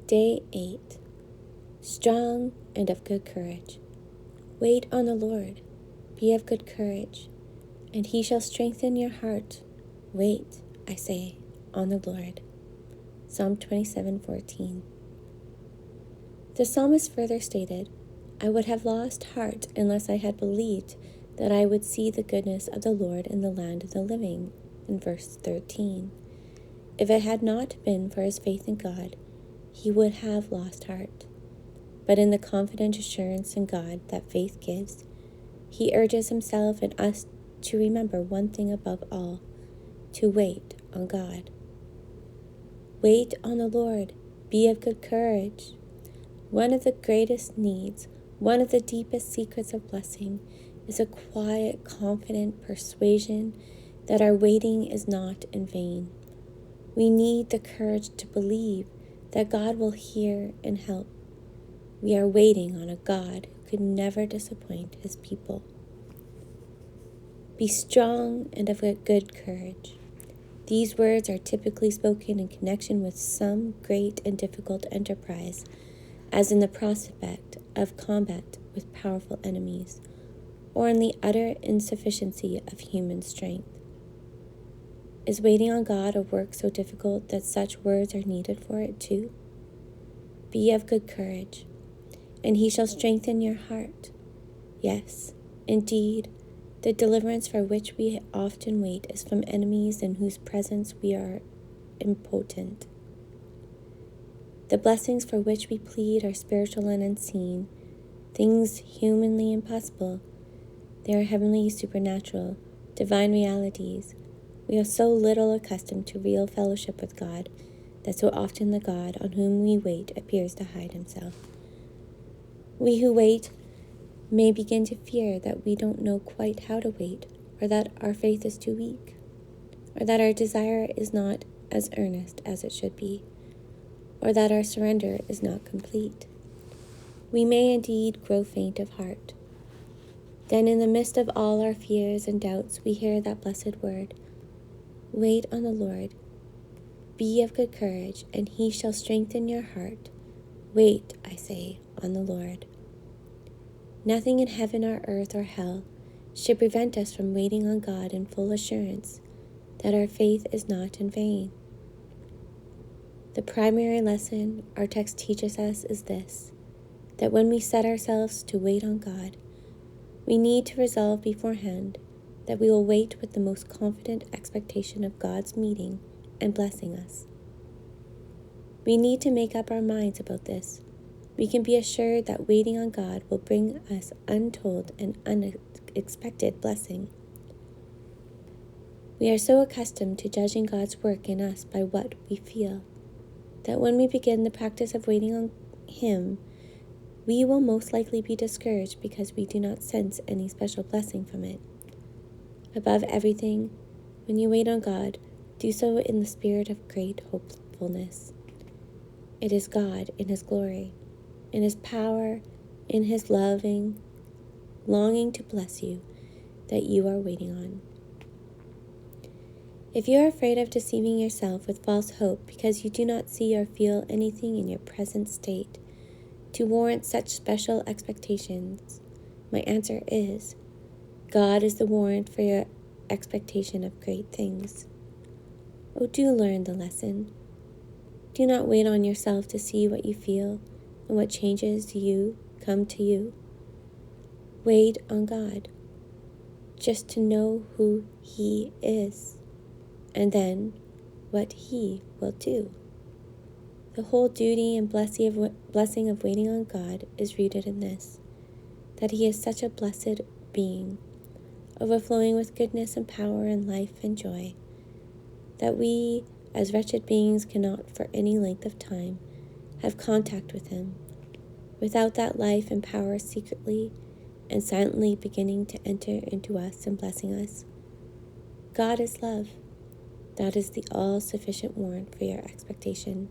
Day 8. Strong and of good courage. Wait on the Lord. Be of good courage, and he shall strengthen your heart. Wait, I say, on the Lord. Psalm 27:14. The psalmist further stated, I would have lost heart unless I had believed that I would see the goodness of the Lord in the land of the living, in verse 13. If it had not been for his faith in God, he would have lost heart. But in the confident assurance in God that faith gives, he urges himself and us to remember one thing above all, to wait on God. Wait on the Lord. Be of good courage. One of the greatest needs, one of the deepest secrets of blessing, is a quiet, confident persuasion that our waiting is not in vain. We need the courage to believe that God will hear and help. We are waiting on a God who could never disappoint his people. Be strong and of a good courage. These words are typically spoken in connection with some great and difficult enterprise, as in the prospect of combat with powerful enemies, or in the utter insufficiency of human strength. Is waiting on God a work so difficult that such words are needed for it too? Be of good courage, and he shall strengthen your heart. Yes, indeed, the deliverance for which we often wait is from enemies in whose presence we are impotent. The blessings for which we plead are spiritual and unseen, things humanly impossible. They are heavenly, supernatural, divine realities. We are so little accustomed to real fellowship with God that so often the God on whom we wait appears to hide himself. We who wait may begin to fear that we don't know quite how to wait, or that our faith is too weak, or that our desire is not as earnest as it should be, or that our surrender is not complete. We may indeed grow faint of heart. Then in the midst of all our fears and doubts, we hear that blessed word, wait on the Lord. Be of good courage, and he shall strengthen your heart. Wait, I say, on the Lord. Nothing in heaven or earth or hell should prevent us from waiting on God in full assurance that our faith is not in vain. The primary lesson our text teaches us is this, that when we set ourselves to wait on God, we need to resolve beforehand that we will wait with the most confident expectation of God's meeting and blessing us. We need to make up our minds about this. We can be assured that waiting on God will bring us untold and unexpected blessing. We are so accustomed to judging God's work in us by what we feel, that when we begin the practice of waiting on him, we will most likely be discouraged because we do not sense any special blessing from it. Above everything, when you wait on God, do so in the spirit of great hopefulness. It is God in his glory, in his power, in his loving, longing to bless you, that you are waiting on. If you are afraid of deceiving yourself with false hope because you do not see or feel anything in your present state to warrant such special expectations, my answer is, God is the warrant for your expectation of great things. Oh, do learn the lesson. Do not wait on yourself to see what you feel and what changes you come to you. Wait on God, just to know who he is, and then what he will do. The whole duty and blessing of waiting on God is rooted in this, that he is such a blessed being, overflowing with goodness and power and life and joy, that we, as wretched beings, cannot for any length of time have contact with him, without that life and power secretly and silently beginning to enter into us and blessing us. God is love. That is the all-sufficient warrant for your expectation.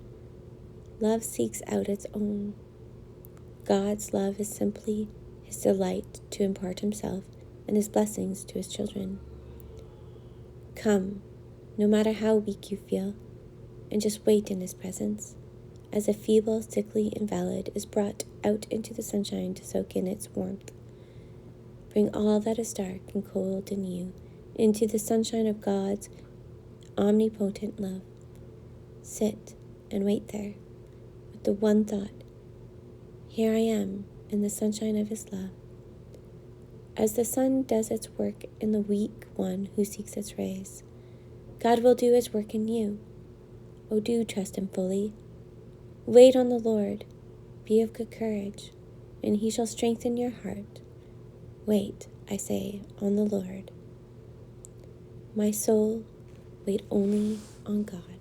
Love seeks out its own. God's love is simply his delight to impart himself and his blessings to his children. Come, no matter how weak you feel, and just wait in his presence. as a feeble, sickly invalid is brought out into the sunshine to soak in its warmth. Bring all that is dark and cold in you into the sunshine of God's omnipotent love. Sit and wait there with the one thought, here I am in the sunshine of his love. As the sun does its work in the weak one who seeks its rays, God will do his work in you. Oh, do trust him fully. Wait on the Lord. Be of good courage, and he shall strengthen your heart. Wait, I say, on the Lord. My soul, wait only on God.